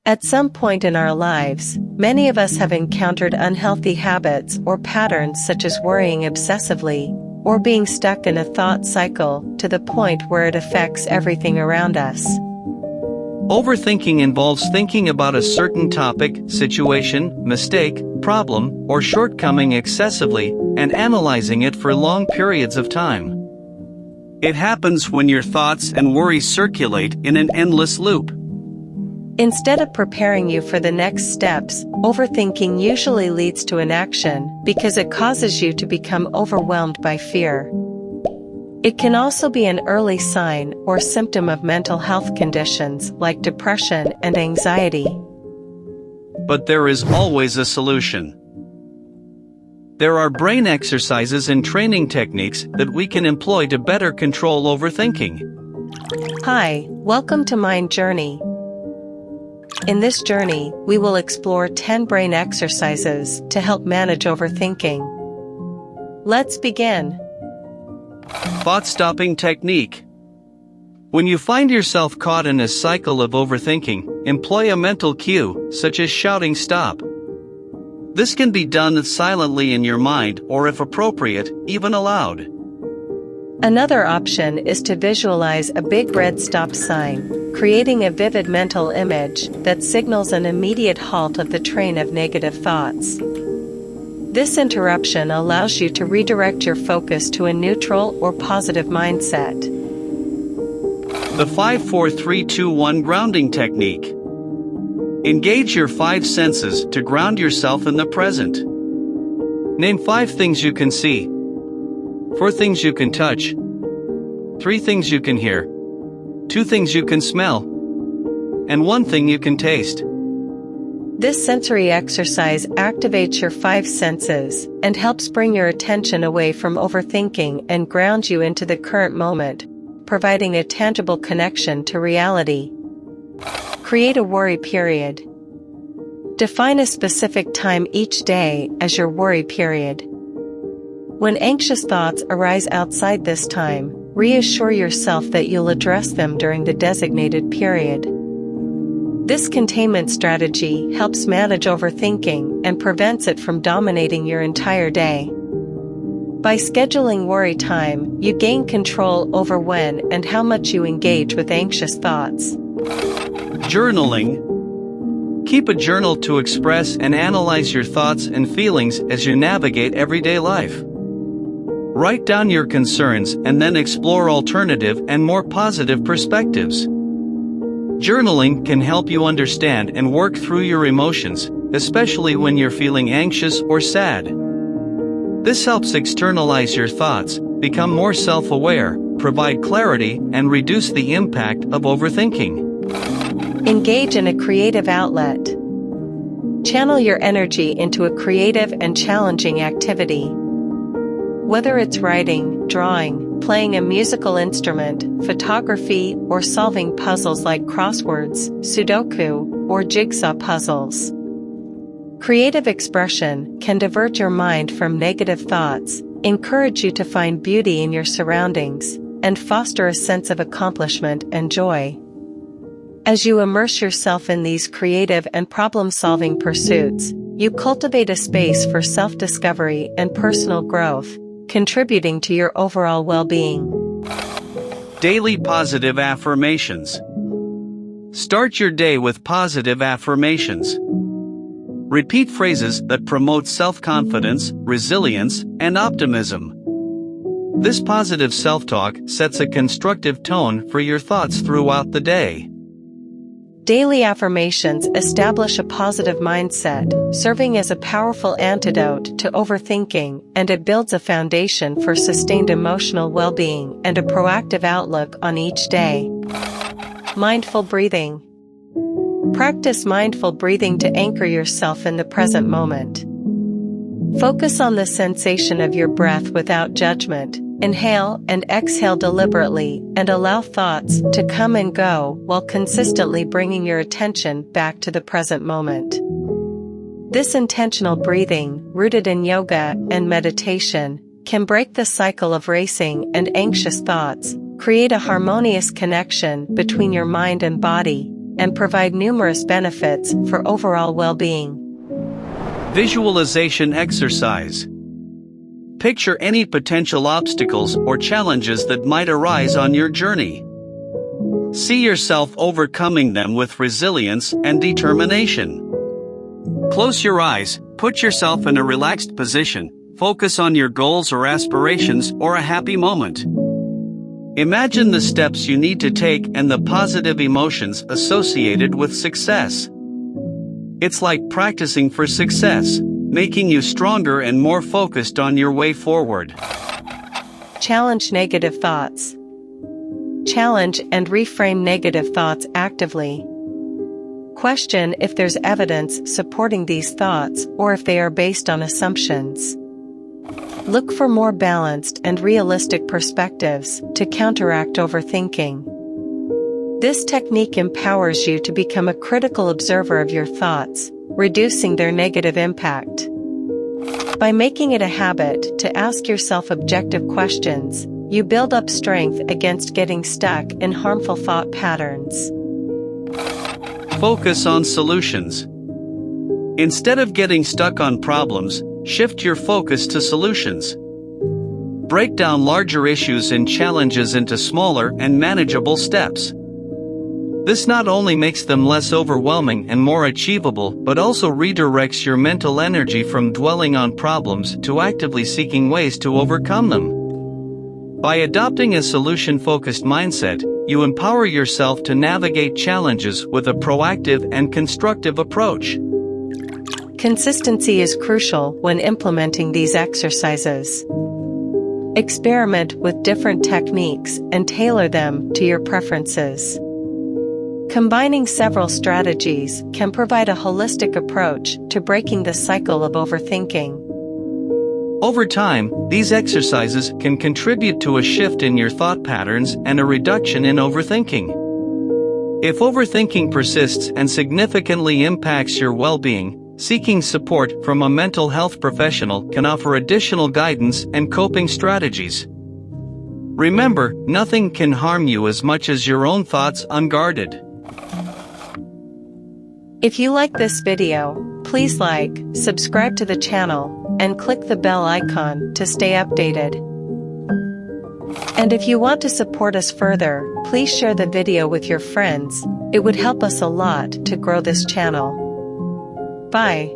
At some point in our lives, many of us have encountered unhealthy habits or patterns such as worrying obsessively, or being stuck in a thought cycle to the point where it affects everything around us. Overthinking involves thinking about a certain topic, situation, mistake, problem, or shortcoming excessively, and analyzing it for long periods of time. It happens when your thoughts and worries circulate in an endless loop. Instead of preparing you for the next steps, overthinking usually leads to inaction because it causes you to become overwhelmed by fear. It can also be an early sign or symptom of mental health conditions like depression and anxiety. But there is always a solution. There are brain exercises and training techniques that we can employ to better control overthinking. Hi, welcome to Mind Journey. In this journey, we will explore 10 brain exercises to help manage overthinking. Let's begin. Thought-stopping technique. When you find yourself caught in a cycle of overthinking, employ a mental cue, such as shouting stop. This can be done silently in your mind or, if appropriate, even aloud. Another option is to visualize a big red stop sign, creating a vivid mental image that signals an immediate halt of the train of negative thoughts. This interruption allows you to redirect your focus to a neutral or positive mindset. The 5-4-3-2-1 grounding technique. Engage your 5 senses to ground yourself in the present. Name 5 things you can see, 4 things you can touch, 3 things you can hear, 2 things you can smell, and 1 thing you can taste. This sensory exercise activates your 5 senses and helps bring your attention away from overthinking and ground you into the current moment, providing a tangible connection to reality. Create a worry period. Define a specific time each day as your worry period. When anxious thoughts arise outside this time, reassure yourself that you'll address them during the designated period. This containment strategy helps manage overthinking and prevents it from dominating your entire day. By scheduling worry time, you gain control over when and how much you engage with anxious thoughts. Journaling. Keep a journal to express and analyze your thoughts and feelings as you navigate everyday life. Write down your concerns and then explore alternative and more positive perspectives. Journaling can help you understand and work through your emotions, especially when you're feeling anxious or sad. This helps externalize your thoughts, become more self-aware, provide clarity, and reduce the impact of overthinking. Engage in a creative outlet. Channel your energy into a creative and challenging activity. Whether it's writing, drawing, playing a musical instrument, photography, or solving puzzles like crosswords, Sudoku, or jigsaw puzzles. Creative expression can divert your mind from negative thoughts, encourage you to find beauty in your surroundings, and foster a sense of accomplishment and joy. As you immerse yourself in these creative and problem-solving pursuits, you cultivate a space for self-discovery and personal growth, contributing to your overall well-being. Daily positive affirmations. Start your day with positive affirmations. Repeat phrases that promote self-confidence, resilience, and optimism. This positive self-talk sets a constructive tone for your thoughts throughout the day. Daily affirmations establish a positive mindset, serving as a powerful antidote to overthinking, and it builds a foundation for sustained emotional well-being and a proactive outlook on each day. Mindful breathing. Practice mindful breathing to anchor yourself in the present moment. Focus on the sensation of your breath without judgment. Inhale and exhale deliberately and allow thoughts to come and go while consistently bringing your attention back to the present moment. This intentional breathing, rooted in yoga and meditation, can break the cycle of racing and anxious thoughts, create a harmonious connection between your mind and body, and provide numerous benefits for overall well-being. Visualization exercise. Picture any potential obstacles or challenges that might arise on your journey. See yourself overcoming them with resilience and determination. Close your eyes, put yourself in a relaxed position, focus on your goals or aspirations or a happy moment. Imagine the steps you need to take and the positive emotions associated with success. It's like practicing for success, making you stronger and more focused on your way forward. Challenge negative thoughts. Challenge and reframe negative thoughts actively. Question if there's evidence supporting these thoughts or if they are based on assumptions. Look for more balanced and realistic perspectives to counteract overthinking. This technique empowers you to become a critical observer of your thoughts, reducing their negative impact. By making it a habit to ask yourself objective questions, you build up strength against getting stuck in harmful thought patterns. Focus on solutions. Instead of getting stuck on problems, shift your focus to solutions. Break down larger issues and challenges into smaller and manageable steps. This not only makes them less overwhelming and more achievable, but also redirects your mental energy from dwelling on problems to actively seeking ways to overcome them. By adopting a solution-focused mindset, you empower yourself to navigate challenges with a proactive and constructive approach. Consistency is crucial when implementing these exercises. Experiment with different techniques and tailor them to your preferences. Combining several strategies can provide a holistic approach to breaking the cycle of overthinking. Over time, these exercises can contribute to a shift in your thought patterns and a reduction in overthinking. If overthinking persists and significantly impacts your well-being, seeking support from a mental health professional can offer additional guidance and coping strategies. Remember, nothing can harm you as much as your own thoughts unguarded. If you like this video, please like, subscribe to the channel, and click the bell icon to stay updated. And if you want to support us further, please share the video with your friends. It would help us a lot to grow this channel. Bye.